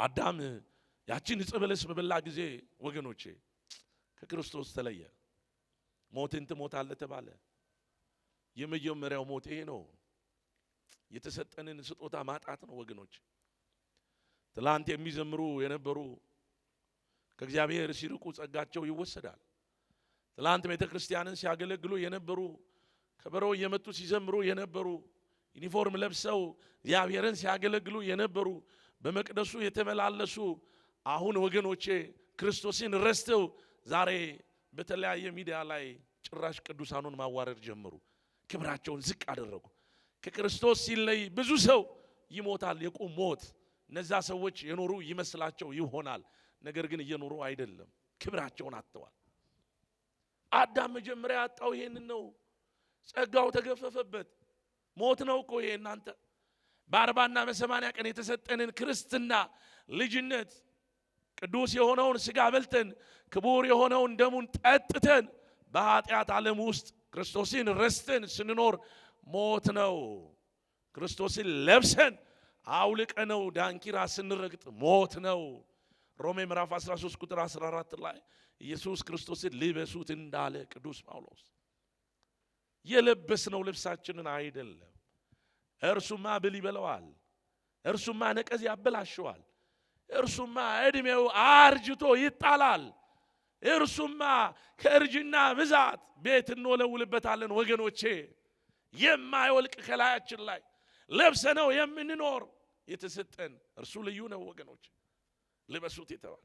አዳም ያችን ዕፀ በለስ በበላ ጊዜ ወገኖቼ ከክርስቶስ ተለየ። ሞትን ትሞታለህ ተባለ። የመጀመሪያው ሞት ይሄ ነው። የተሰጠንን ስጦታ ማጣት ነው ወገኖች። ትላንት የሚዘምሩ የነበሩ ከእግዚአብሔር ሲርቁ ጸጋቸው ይወሰዳል። ትላንት ቤተክርስቲያንን ሲያገለግሉ የነበሩ ከበሮ እየመቱ ሲዘምሩ የነበሩ ዩኒፎርም ለብሰው እግዚአብሔርን ሲያገለግሉ የነበሩ በመቅደሱ የተመላለሱ አሁን ወገኖቼ ክርስቶስን ረስተው ዛሬ በተለያየ ሚዲያ ላይ ጭራሽ ቅዱሳኑን ማዋረድ ጀመሩ። ክብራቸውን ዝቅ አደረጉ። ከክርስቶስ ሲለይ ብዙ ሰው ይሞታል፣ የቁም ሞት። እነዛ ሰዎች የኖሩ ይመስላቸው ይሆናል፣ ነገር ግን እየኖሩ አይደለም። ክብራቸውን አጥተዋል። አዳም መጀመሪያ ያጣው ይሄንን ነው። ጸጋው ተገፈፈበት። ሞት ነው እኮ ይሄ እናንተ በ40 እና በ80 ቀን የተሰጠንን ክርስትና ልጅነት ቅዱስ የሆነውን ሥጋ በልተን ክቡር የሆነውን ደሙን ጠጥተን በኃጢአት ዓለም ውስጥ ክርስቶስን ረስተን ስንኖር ሞት ነው። ክርስቶስን ለብሰን አውልቀነው ዳንኪራ ስንረግጥ ሞት ነው። ሮሜ ምዕራፍ 13 ቁጥር 14 ላይ ኢየሱስ ክርስቶስን ልበሱት እንዳለ ቅዱስ ጳውሎስ የለበስነው ልብሳችንን አይደለም። እርሱማ ብል ይበለዋል፣ እርሱማ ነቀዝ ያበላሸዋል፣ እርሱማ እድሜው አርጅቶ ይጣላል፣ እርሱማ ከእርጅና ብዛት ቤት እንወለውልበታለን። ወገኖቼ የማይወልቅ ከላያችን ላይ ለብሰነው የምንኖር የተሰጠን እርሱ ልዩ ነው። ወገኖቼ ልበሱት የተባለ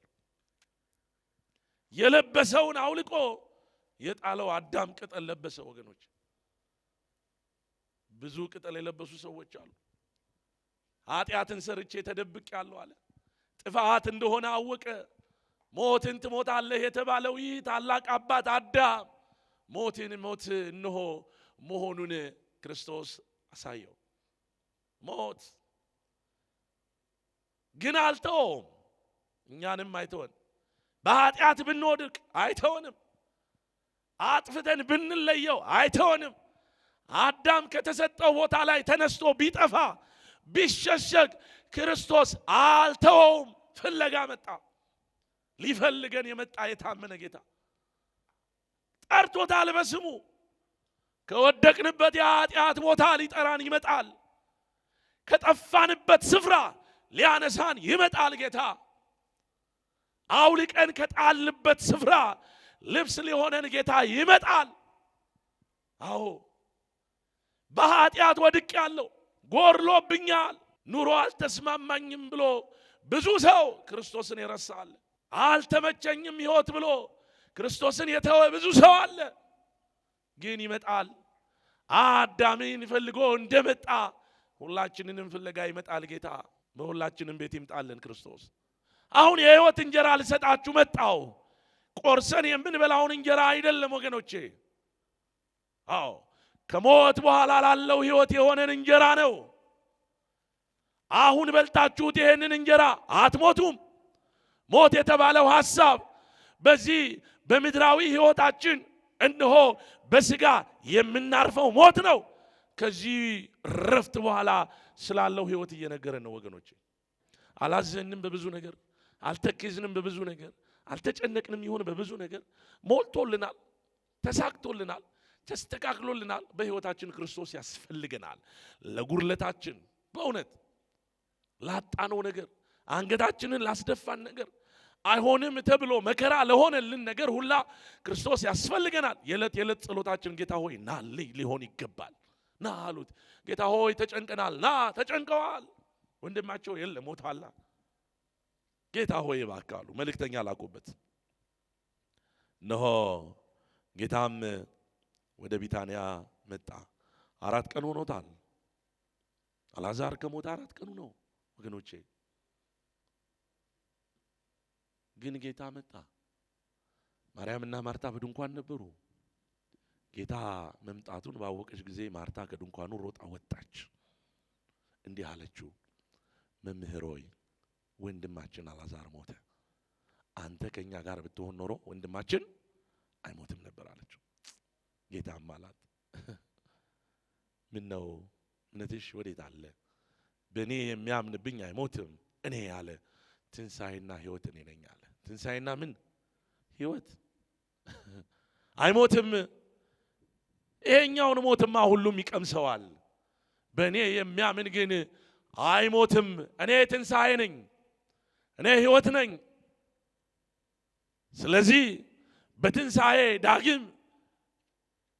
የለበሰውን አውልቆ የጣለው አዳም ቅጠል ለበሰ። ወገኖች ብዙ ቅጠል የለበሱ ሰዎች አሉ። ኃጢአትን ሰርቼ ተደብቄአለሁ አለ። ጥፋት እንደሆነ አወቀ። ሞትን ትሞታለህ የተባለው ይህ ታላቅ አባት አዳም ሞትን ሞት እነሆ መሆኑን ክርስቶስ አሳየው። ሞት ግን አልተወውም። እኛንም አይተወን። በኃጢአት ብንወድቅ አይተወንም። አጥፍተን ብንለየው አይተወንም። አዳም ከተሰጠው ቦታ ላይ ተነስቶ ቢጠፋ ቢሸሸግ ክርስቶስ አልተወውም። ፍለጋ መጣ። ሊፈልገን የመጣ የታመነ ጌታ ጠርቶታል በስሙ። ከወደቅንበት የኃጢአት ቦታ ሊጠራን ይመጣል። ከጠፋንበት ስፍራ ሊያነሳን ይመጣል ጌታ። አውልቀን ከጣልንበት ስፍራ ልብስ ሊሆነን ጌታ ይመጣል። አዎ በኃጢአት ወድቄአለሁ፣ ጎርሎብኛል፣ ኑሮ አልተስማማኝም ብሎ ብዙ ሰው ክርስቶስን ይረሳል። አልተመቸኝም ሕይወት ብሎ ክርስቶስን የተወ ብዙ ሰው አለ። ግን ይመጣል። አዳምን ፈልጎ እንደመጣ ሁላችንንም ፍለጋ ይመጣል ጌታ። በሁላችንም ቤት ይምጣልን ክርስቶስ። አሁን የሕይወት እንጀራ ልሰጣችሁ መጣው። ቆርሰን የምንበላውን እንጀራ አይደለም ወገኖቼ። አዎ ከሞት በኋላ ላለው ሕይወት የሆነን እንጀራ ነው። አሁን በልታችሁት ይሄንን እንጀራ አትሞቱም። ሞት የተባለው ሐሳብ በዚህ በምድራዊ ሕይወታችን እነሆ በሥጋ የምናርፈው ሞት ነው። ከዚህ ረፍት በኋላ ስላለው ሕይወት እየነገረን ነው ወገኖቼ። አላዘንም በብዙ ነገር፣ አልተከዝንም በብዙ ነገር፣ አልተጨነቅንም ይሁን በብዙ ነገር። ሞልቶልናል፣ ተሳክቶልናል፣ ተስተካክሎልናል። በሕይወታችን ክርስቶስ ያስፈልገናል። ለጉርለታችን በእውነት ላጣነው ነገር፣ አንገታችንን ላስደፋን ነገር፣ አይሆንም ተብሎ መከራ ለሆነልን ነገር ሁላ ክርስቶስ ያስፈልገናል። የዕለት ጸሎታችን ጌታ ሆይ ና ሊሆን ይገባል። ና አሉት። ጌታ ሆይ ተጨንቀናል። ና ተጨንቀዋል። ወንድማቸው የለ ሞታላ። ጌታ ሆይ እባክህ አሉ። መልእክተኛ ላኩበት። እነሆ ጌታም ወደ ቢታንያ መጣ። 4 ቀን ሆኖታል። አልዓዛር ከሞተ 4 ቀኑ ነው ወገኖቼ። ግን ጌታ መጣ። ማርያምና ማርታ በድንኳን ነበሩ። ጌታ መምጣቱን ባወቀች ጊዜ ማርታ ከድንኳኑ ሮጣ ወጣች። እንዲህ አለችው፣ መምህር ሆይ ወንድማችን አልዓዛር ሞተ። አንተ ከኛ ጋር ብትሆን ኖሮ ወንድማችን አይሞትም ነበር አለችው። ጌታም አላት፣ ምን ነው እምነትሽ ወዴት አለ? በእኔ የሚያምንብኝ አይሞትም። እኔ ያለ ትንሣኤና ሕይወት እኔ ነኝ አለ። ትንሣኤና ምን ሕይወት? አይሞትም። ይሄኛውን ሞትማ ሁሉም ይቀምሰዋል። በእኔ የሚያምን ግን አይሞትም። እኔ ትንሣኤ ነኝ፣ እኔ ሕይወት ነኝ። ስለዚህ በትንሣኤ ዳግም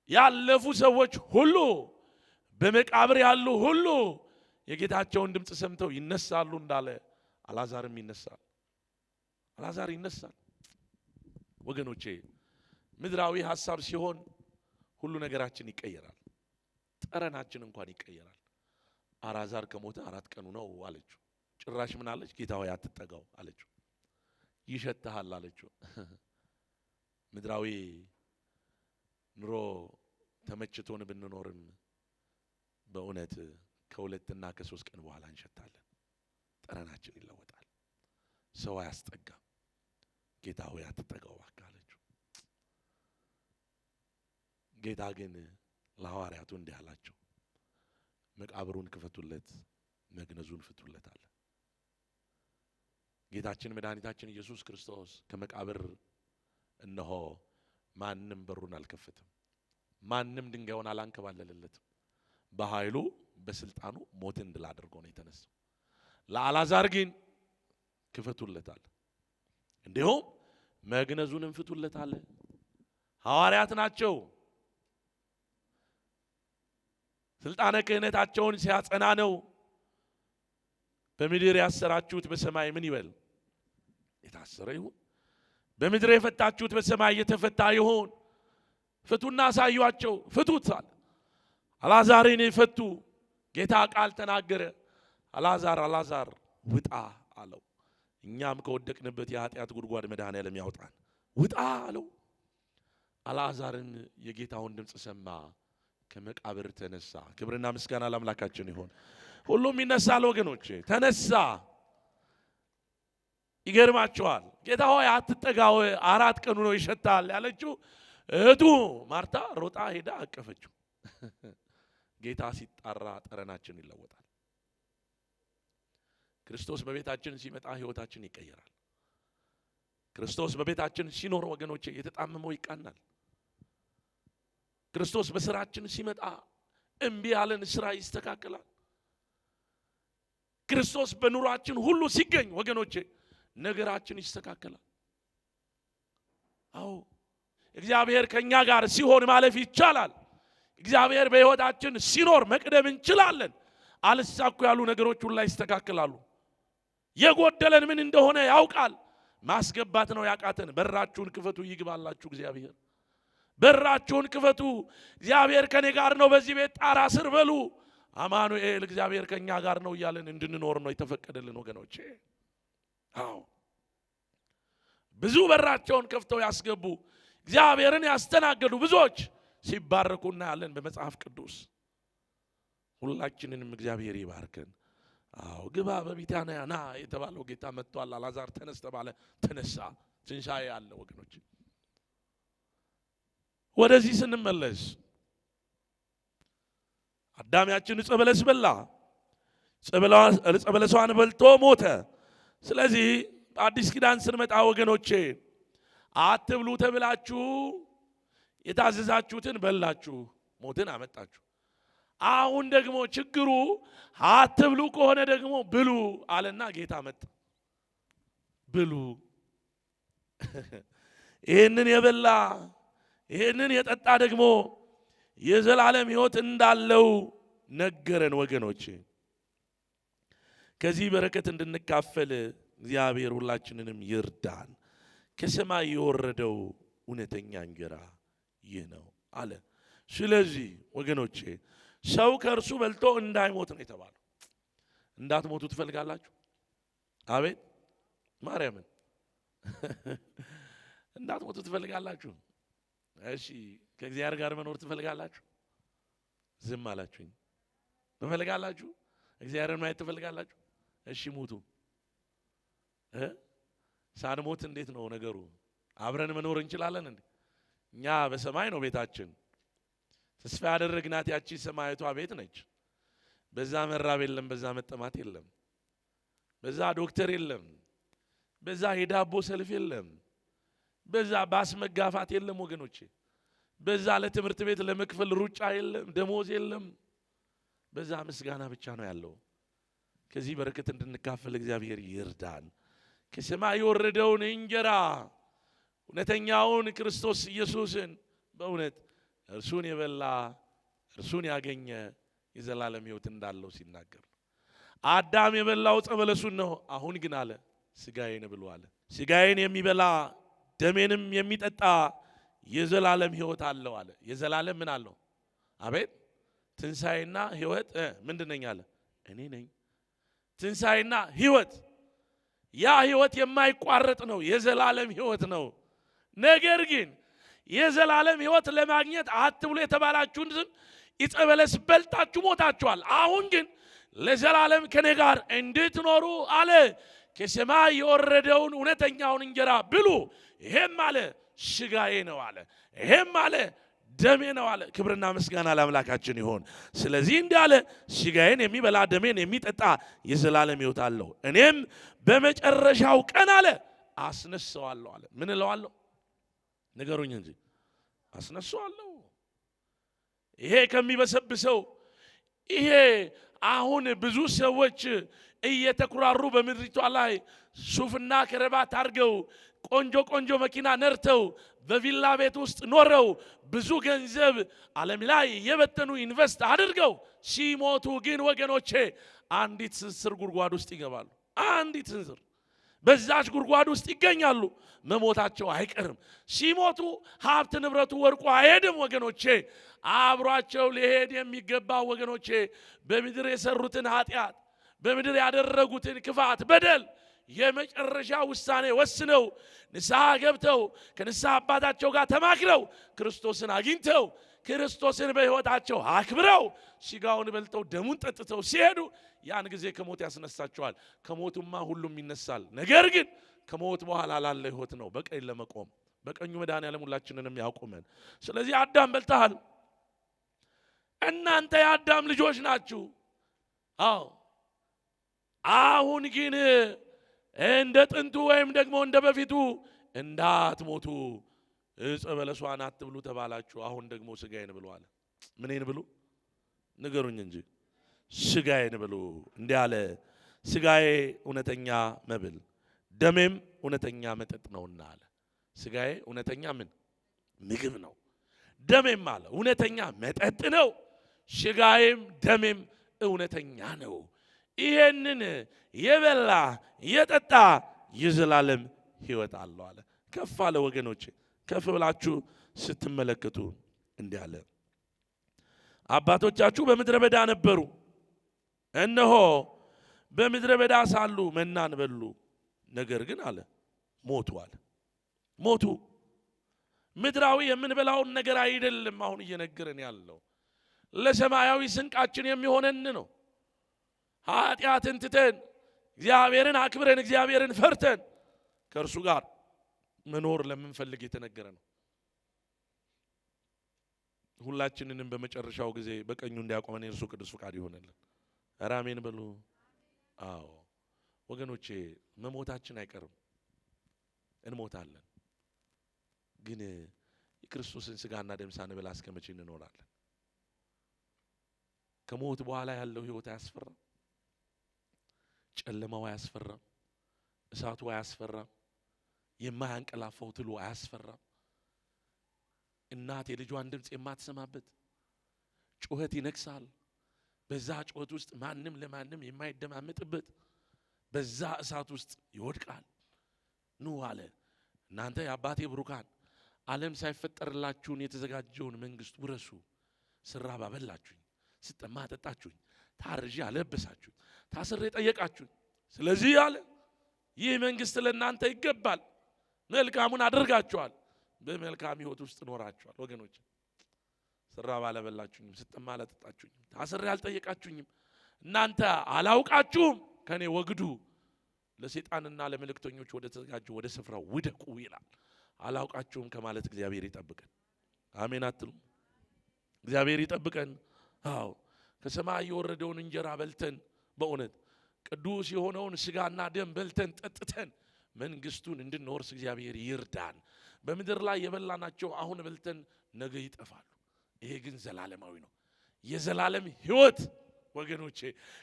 ያለፉ ሰዎች ሁሉ በመቃብር ያሉ ሁሉ የጌታቸውን ድምፅ ሰምተው ይነሳሉ እንዳለ አልዓዛርም ይነሳል። አልዓዛር ይነሳል። ወገኖቼ ምድራዊ ሐሳብ ሲሆን ሁሉ ነገራችን ይቀየራል። ጠረናችን እንኳን ይቀየራል። አልዓዛር ከሞተ 4 ቀኑ ነው አለችው። ጭራሽ ምን አለች? ጌታ ሆይ አትጠጋው አለችው። ይሸተሃል አለችው። ምድራዊ ኑሮ ተመችቶን ብንኖርም በእውነት ከ2 እና ከ3 ቀን በኋላ እንሸታለን። ጠረናችን ይለወጣል። ሰው አያስጠጋም። ጌታ ሆይ አትጠጋው እባክህ አለችው። ጌታ ግን ለሐዋርያቱ እንዲህ አላቸው፣ መቃብሩን ክፈቱለት፣ መግነዙን ፍቱለት አለ። ጌታችን መድኃኒታችን ኢየሱስ ክርስቶስ ከመቃብር እነሆ ማንም በሩን አልከፈተም፣ ማንም ድንጋዩን አላንከባለለለትም። በኃይሉ በስልጣኑ ሞትን ድል አድርጎ ነው የተነሳው። ለአልዓዛር ግን ክፈቱለታል፣ እንዲሁም መግነዙንም ፍቱለታል። ሐዋርያት ናቸው። ስልጣነ ክህነታቸውን ሲያጸና ነው። በምድር ያሰራችሁት በሰማይ ምን ይበል? የታሰረ ይሁን። በምድር የፈታችሁት በሰማይ የተፈታ ይሁን። ፍቱና አሳዩአቸው። ፍቱት አለ። አልዓዛርን ፈቱ። ጌታ ቃል ተናገረ። አልዓዛር አልዓዛር ውጣ አለው። እኛም ከወደቅንበት የኃጢአት ጉድጓድ መድኃኔዓለም ያውጣን። ውጣ አለው። አልዓዛርን የጌታውን ድምፅ ሰማ፣ ከመቃብር ተነሳ። ክብርና ምስጋና ለአምላካችን ይሁን። ሁሉም ይነሳል ወገኖቼ። ተነሳ። ይገርማቸዋል። ጌታ ሆይ አትጠጋው፣ 4 ቀኑ ነው ይሸታል ያለችው እህቱ ማርታ ሮጣ ሄዳ አቀፈችው። ጌታ ሲጣራ ጠረናችን ይለወጣል። ክርስቶስ በቤታችን ሲመጣ ሕይወታችን ይቀየራል። ክርስቶስ በቤታችን ሲኖር ወገኖቼ የተጣመመው ይቃናል። ክርስቶስ በስራችን ሲመጣ እምቢ ያለን ስራ ይስተካከላል። ክርስቶስ በኑሯችን ሁሉ ሲገኝ ወገኖቼ ነገራችን ይስተካከላል። አዎ እግዚአብሔር ከኛ ጋር ሲሆን ማለፍ ይቻላል። እግዚአብሔር በሕይወታችን ሲኖር መቅደም እንችላለን። አልሳኩ ያሉ ነገሮች ሁሉ ይስተካከላሉ። የጎደለን ምን እንደሆነ ያውቃል። ማስገባት ነው ያቃተን። በራችሁን ክፈቱ ይግባላችሁ እግዚአብሔር። በራችሁን ክፈቱ፣ እግዚአብሔር ከኔ ጋር ነው፣ በዚህ ቤት ጣራ ስር በሉ። አማኑኤል እግዚአብሔር ከኛ ጋር ነው እያለን እንድንኖር ነው የተፈቀደልን ወገኖቼ። አዎ ብዙ በራቸውን ከፍተው ያስገቡ እግዚአብሔርን ያስተናገዱ ብዙዎች ሲባረኩ እናያለን በመጽሐፍ ቅዱስ። ሁላችንንም እግዚአብሔር ይባርከን። አዎ ግባ በቢታንያ ና የተባለው ጌታ መጥቷል። አልዓዛር ተነስ ተባለ፣ ተነሳ። ትንሣኤ አለ ወገኖች። ወደዚህ ስንመለስ አዳሚያችን ዕፀ በለስ በላ፣ ዕፀ በለሷን በልቶ ሞተ። ስለዚህ በአዲስ ኪዳን ስንመጣ ወገኖቼ አትብሉ ተብላችሁ የታዘዛችሁትን በላችሁ፣ ሞትን አመጣችሁ። አሁን ደግሞ ችግሩ አትብሉ ከሆነ ደግሞ ብሉ አለና ጌታ መጣ። ብሉ። ይህንን የበላ ይህንን የጠጣ ደግሞ የዘላለም ሕይወት እንዳለው ነገረን ወገኖች። ከዚህ በረከት እንድንካፈል እግዚአብሔር ሁላችንንም ይርዳን። ከሰማይ የወረደው እውነተኛ እንጀራ ይህ ነው አለ። ስለዚህ ወገኖቼ ሰው ከእርሱ በልቶ እንዳይሞት ነው የተባለው። እንዳትሞቱ ትፈልጋላችሁ? አቤት ማርያምን እንዳትሞቱ ትፈልጋላችሁ? እሺ ከእግዚአብሔር ጋር መኖር ትፈልጋላችሁ? ዝም አላችሁኝ። ትፈልጋላችሁ? እግዚአብሔርን ማየት ትፈልጋላችሁ? እሺ ሙቱ። ሳንሞት እንዴት ነው ነገሩ? አብረን መኖር እንችላለን እንዴ? እኛ በሰማይ ነው ቤታችን። ተስፋ ያደረግናት ያቺ ሰማያዊቷ ቤት ነች። በዛ መራብ የለም፣ በዛ መጠማት የለም፣ በዛ ዶክተር የለም፣ በዛ የዳቦ ሰልፍ የለም። በዛ ባስ መጋፋት የለም ወገኖቼ። በዛ ለትምህርት ቤት ለመክፈል ሩጫ የለም፣ ደሞዝ የለም። በዛ ምስጋና ብቻ ነው ያለው። ከዚህ በረከት እንድንካፈል እግዚአብሔር ይርዳን። ከሰማይ የወረደውን እንጀራ እውነተኛውን ክርስቶስ ኢየሱስን በእውነት እርሱን የበላ እርሱን ያገኘ የዘላለም ሕይወት እንዳለው ሲናገር አዳም የበላው ዕፀ በለሱን ነው። አሁን ግን አለ ሥጋዬን ብሉ አለ። ሥጋዬን የሚበላ ደሜንም የሚጠጣ የዘላለም ሕይወት አለው አለ። የዘላለም ምን አለው? አቤት ትንሣኤና ሕይወት ምንድን ነኝ አለ? እኔ ነኝ። ትንሣኤና ሕይወት፣ ያ ሕይወት የማይቋረጥ ነው፣ የዘላለም ሕይወት ነው። ነገር ግን የዘላለም ሕይወት ለማግኘት አትብሉ የተባላችሁን ዕፀ በለስ በልታችሁ ሞታችኋል። አሁን ግን ለዘላለም ከኔ ጋር እንድትኖሩ አለ ከሰማይ የወረደውን እውነተኛውን እንጀራ ብሉ። ይሄም አለ ሥጋዬ ነው አለ። ይሄም አለ ደሜ ነው አለ። ክብርና ምስጋና ለአምላካችን ይሆን። ስለዚህ እንዲህ አለ ሥጋዬን የሚበላ ደሜን የሚጠጣ የዘላለም ሕይወት አለው፣ እኔም በመጨረሻው ቀን አለ አስነሳዋለሁ አለ። ምን እለዋለሁ? ንገሩኝ እንጂ አስነሳዋለሁ። ይሄ ከሚበሰብሰው ይሄ አሁን ብዙ ሰዎች እየተኩራሩ በምድሪቷ ላይ ሱፍና ከረባት አድርገው ቆንጆ ቆንጆ መኪና ነርተው በቪላ ቤት ውስጥ ኖረው ብዙ ገንዘብ ዓለም ላይ የበተኑ ኢንቨስት አድርገው ሲሞቱ ግን ወገኖቼ አንዲት ስንዝር ጉድጓድ ውስጥ ይገባሉ። አንዲት ስንዝር በዛች ጉድጓድ ውስጥ ይገኛሉ። መሞታቸው አይቀርም። ሲሞቱ ሀብት ንብረቱ ወርቁ አይሄድም ወገኖቼ። አብሯቸው ሊሄድ የሚገባ ወገኖቼ በምድር የሰሩትን ኃጢአት፣ በምድር ያደረጉትን ክፋት፣ በደል የመጨረሻ ውሳኔ ወስነው ንስሐ ገብተው ከንስሐ አባታቸው ጋር ተማክረው ክርስቶስን አግኝተው ክርስቶስን በሕይወታቸው አክብረው ሥጋውን በልተው ደሙን ጠጥተው ሲሄዱ ያን ጊዜ ከሞት ያስነሳቸዋል። ከሞቱማ ሁሉም ይነሳል። ነገር ግን ከሞት በኋላ ላለ ሕይወት ነው በቀኝ ለመቆም። በቀኙ መድኃኔዓለም ሁላችንንም ያቁመን። ስለዚህ አዳም በልተሃል። እናንተ የአዳም ልጆች ናችሁ። አዎ አሁን ግን እንደ ጥንቱ ወይም ደግሞ እንደ በፊቱ እንዳትሞቱ ዕፀ በለሷን አትብሉ ተባላችሁ። አሁን ደግሞ ሥጋዬን ብሉ አለ። ምንን ብሉ ንገሩኝ እንጂ ሥጋዬን ብሉ። እንዲህ አለ ሥጋዬ እውነተኛ መብል ደሜም እውነተኛ መጠጥ ነውና አለ። ሥጋዬ እውነተኛ ምን ምግብ ነው፣ ደሜም አለ እውነተኛ መጠጥ ነው። ሥጋዬም ደሜም እውነተኛ ነው። ይሄንን የበላ የጠጣ የዘላለም ሕይወት አለው አለ። ከፍ አለ ወገኖቼ። ከፍ ብላችሁ ስትመለከቱ እንዲህ አለ አባቶቻችሁ በምድረ በዳ ነበሩ፣ እነሆ በምድረ በዳ ሳሉ መናን በሉ፣ ነገር ግን አለ ሞቱ አለ። ሞቱ። ምድራዊ የምንበላውን ነገር አይደለም አሁን እየነገረን ያለው፣ ለሰማያዊ ስንቃችን የሚሆነን ነው። ኃጢአትን ትተን እግዚአብሔርን አክብረን እግዚአብሔርን ፈርተን ከእርሱ ጋር መኖር ለምንፈልግ የተነገረ ነው። ሁላችንንም በመጨረሻው ጊዜ በቀኙ እንዲያቆመን የእርሱ ቅዱስ ፈቃድ ይሆነልን። ኧረ አሜን በሉ። አዎ ወገኖቼ መሞታችን አይቀርም፣ እንሞታለን። ግን የክርስቶስን ሥጋና ደም ሳንበላ እስከ መቼ እንኖራለን? ከሞት በኋላ ያለው ሕይወት አያስፈራም? ጨለማው አያስፈራም? እሳቱ አያስፈራም? የማያንቀላፋው ትሉ አያስፈራም? እናት የልጇን ድምፅ የማትሰማበት ጩኸት ይነክሳል። በዛ ጩኸት ውስጥ ማንም ለማንም የማይደማመጥበት በዛ እሳት ውስጥ ይወድቃል። ኑ አለ እናንተ የአባቴ ብሩካን ዓለም ሳይፈጠርላችሁን የተዘጋጀውን መንግሥት ውረሱ። ስራብ አበላችሁኝ፣ ስጠማ አጠጣችሁኝ፣ ታርዤ አለበሳችሁኝ፣ ታስሬ ጠየቃችሁኝ። ስለዚህ አለ ይህ መንግሥት ለእናንተ ይገባል። መልካሙን አድርጋችኋል፣ በመልካም ሕይወት ውስጥ ኖራችኋል። ወገኖች ስራብ አላበላችሁኝም፣ ስጠማ አላጠጣችሁኝም፣ ታስሬ አልጠየቃችሁኝም። እናንተ አላውቃችሁም፣ ከኔ ወግዱ፣ ለሰይጣንና ለመልእክተኞች ወደ ተዘጋጀው ወደ ስፍራው ውደቁ ይላል። አላውቃችሁም ከማለት እግዚአብሔር ይጠብቀን። አሜን አትሉም? እግዚአብሔር ይጠብቀን። አዎ ከሰማይ የወረደውን እንጀራ በልተን በእውነት ቅዱስ የሆነውን ሥጋና ደም በልተን ጠጥተን መንግስቱን እንድንወርስ እግዚአብሔር ይርዳን። በምድር ላይ የበላናቸው አሁን በልተን ነገ ይጠፋሉ። ይሄ ግን ዘላለማዊ ነው። የዘላለም ሕይወት ወገኖቼ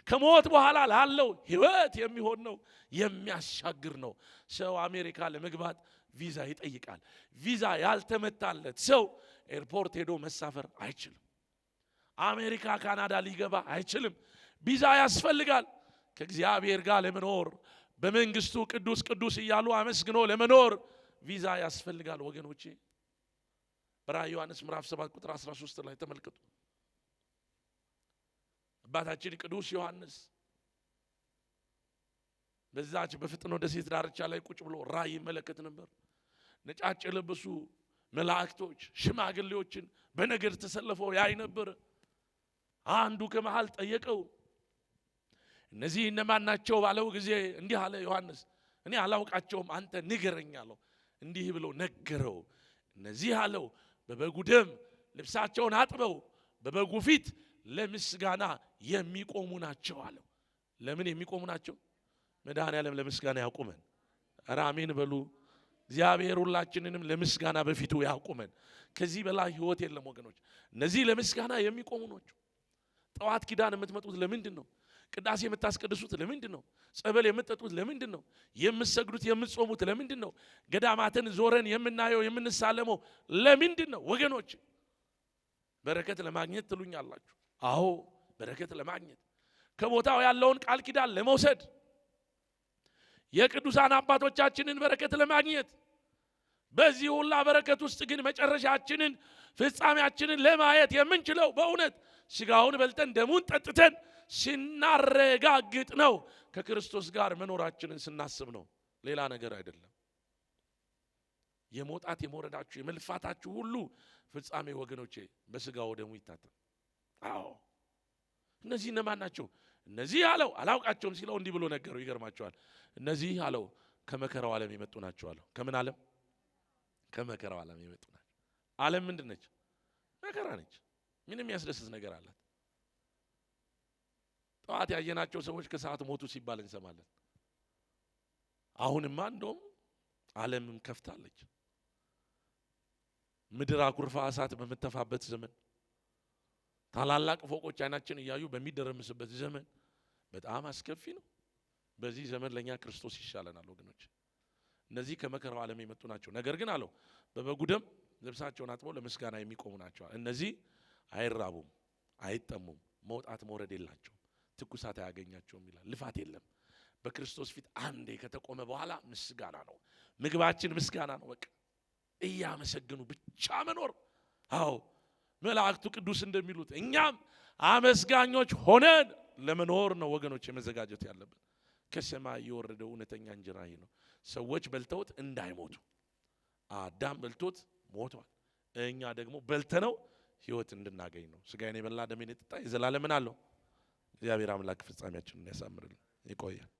ከሞት በኋላ ላለው ሕይወት የሚሆን ነው፣ የሚያሻግር ነው። ሰው አሜሪካ ለመግባት ቪዛ ይጠይቃል። ቪዛ ያልተመታለት ሰው ኤርፖርት ሄዶ መሳፈር አይችልም። አሜሪካ ካናዳ ሊገባ አይችልም። ቪዛ ያስፈልጋል። ከእግዚአብሔር ጋር ለመኖር በመንግስቱ ቅዱስ ቅዱስ እያሉ አመስግኖ ለመኖር ቪዛ ያስፈልጋል ወገኖቼ። በራዕየ ዮሐንስ ምዕራፍ 7 ቁጥር 13 ላይ ተመልከቱ። አባታችን ቅዱስ ዮሐንስ በዛች በፍጥኖ ደሴት ዳርቻ ላይ ቁጭ ብሎ ራእይ ይመለከት ነበር። ነጫጭ የለበሱ መላእክቶች ሽማግሌዎችን በነገድ ተሰልፈው ያይ ነበር። አንዱ ከመሃል ጠየቀው፣ እነዚህ እነማን ናቸው ባለው ጊዜ እንዲህ አለ ዮሐንስ፣ እኔ አላውቃቸውም፣ አንተ ንገረኝ አለው። እንዲህ ብሎ ነገረው። እነዚህ አለው በበጉ ደም ልብሳቸውን አጥበው በበጉ ፊት ለምስጋና የሚቆሙ ናቸው አለው። ለምን የሚቆሙ ናቸው? መድኃኔዓለም ለምስጋና ያቁመን። ኧረ አሜን በሉ። እግዚአብሔር ሁላችንንም ለምስጋና በፊቱ ያቁመን። ከዚህ በላይ ህይወት የለም ወገኖች። እነዚህ ለምስጋና የሚቆሙ ናቸው። ጠዋት ኪዳን የምትመጡት ለምንድን ነው? ቅዳሴ የምታስቀድሱት ለምንድን ነው? ጸበል የምትጠጡት ለምንድን ነው? የምትሰግዱት የምትጾሙት ለምንድን ነው? ገዳማትን ዞረን የምናየው የምንሳለመው ለምንድን ነው ወገኖች? በረከት ለማግኘት ትሉኛላችሁ። አዎ በረከት ለማግኘት፣ ከቦታው ያለውን ቃል ኪዳን ለመውሰድ፣ የቅዱሳን አባቶቻችንን በረከት ለማግኘት። በዚህ ሁላ በረከት ውስጥ ግን መጨረሻችንን ፍጻሜያችንን ለማየት የምንችለው በእውነት ስጋውን በልተን ደሙን ጠጥተን ስናረጋግጥ ነው። ከክርስቶስ ጋር መኖራችንን ስናስብ ነው። ሌላ ነገር አይደለም። የመውጣት የመውረዳችሁ የመልፋታችሁ ሁሉ ፍጻሜ ወገኖቼ በስጋው ደሙ ይታተም። አዎ እነዚህ እነማን ናቸው? እነዚህ አለው አላውቃቸውም ሲለው እንዲህ ብሎ ነገረው። ይገርማቸዋል። እነዚህ አለው ከመከራው ዓለም የመጡ ናቸው አለው። ከምን ዓለም? ከመከራው ዓለም የመጡ ናቸው። ዓለም ምንድን ነች? መከራ ነች። ምንም ያስደስት ነገር አላት? ጠዋት ያየናቸው ሰዎች ከሰዓት ሞቱ ሲባል እንሰማለን። አሁንማ እንደውም ዓለምም ከፍታለች። ምድር አኩርፋ እሳት በምትተፋበት ዘመን፣ ታላላቅ ፎቆች አይናችን እያዩ በሚደረምስበት ዘመን በጣም አስከፊ ነው። በዚህ ዘመን ለኛ ክርስቶስ ይሻለናል ወገኖች። እነዚህ ከመከራው ዓለም የመጡ ናቸው። ነገር ግን አለው በበጉ ደም ልብሳቸውን አጥበው ለምስጋና የሚቆሙ ናቸው። እነዚህ አይራቡም፣ አይጠሙም፣ መውጣት መውረድ የላቸውም፣ ትኩሳት አያገኛቸውም ይላል። ልፋት የለም። በክርስቶስ ፊት አንዴ ከተቆመ በኋላ ምስጋና ነው። ምግባችን ምስጋና ነው። በቃ እያመሰግኑ ብቻ መኖር። አዎ መላእክቱ ቅዱስ እንደሚሉት እኛም አመስጋኞች ሆነን ለመኖር ነው ወገኖች የመዘጋጀት ያለብን። ከሰማይ የወረደው እውነተኛ እንጀራ ይሄ ነው። ሰዎች በልተውት እንዳይሞቱ፣ አዳም በልቶት ሞቷል። እኛ ደግሞ በልተነው ሕይወት እንድናገኝ ነው። ስጋዬን የበላ ደሜን የጠጣ የዘላለምን አለው። እግዚአብሔር አምላክ ፍጻሜያችንን ያሳምርልን። ይቆያል።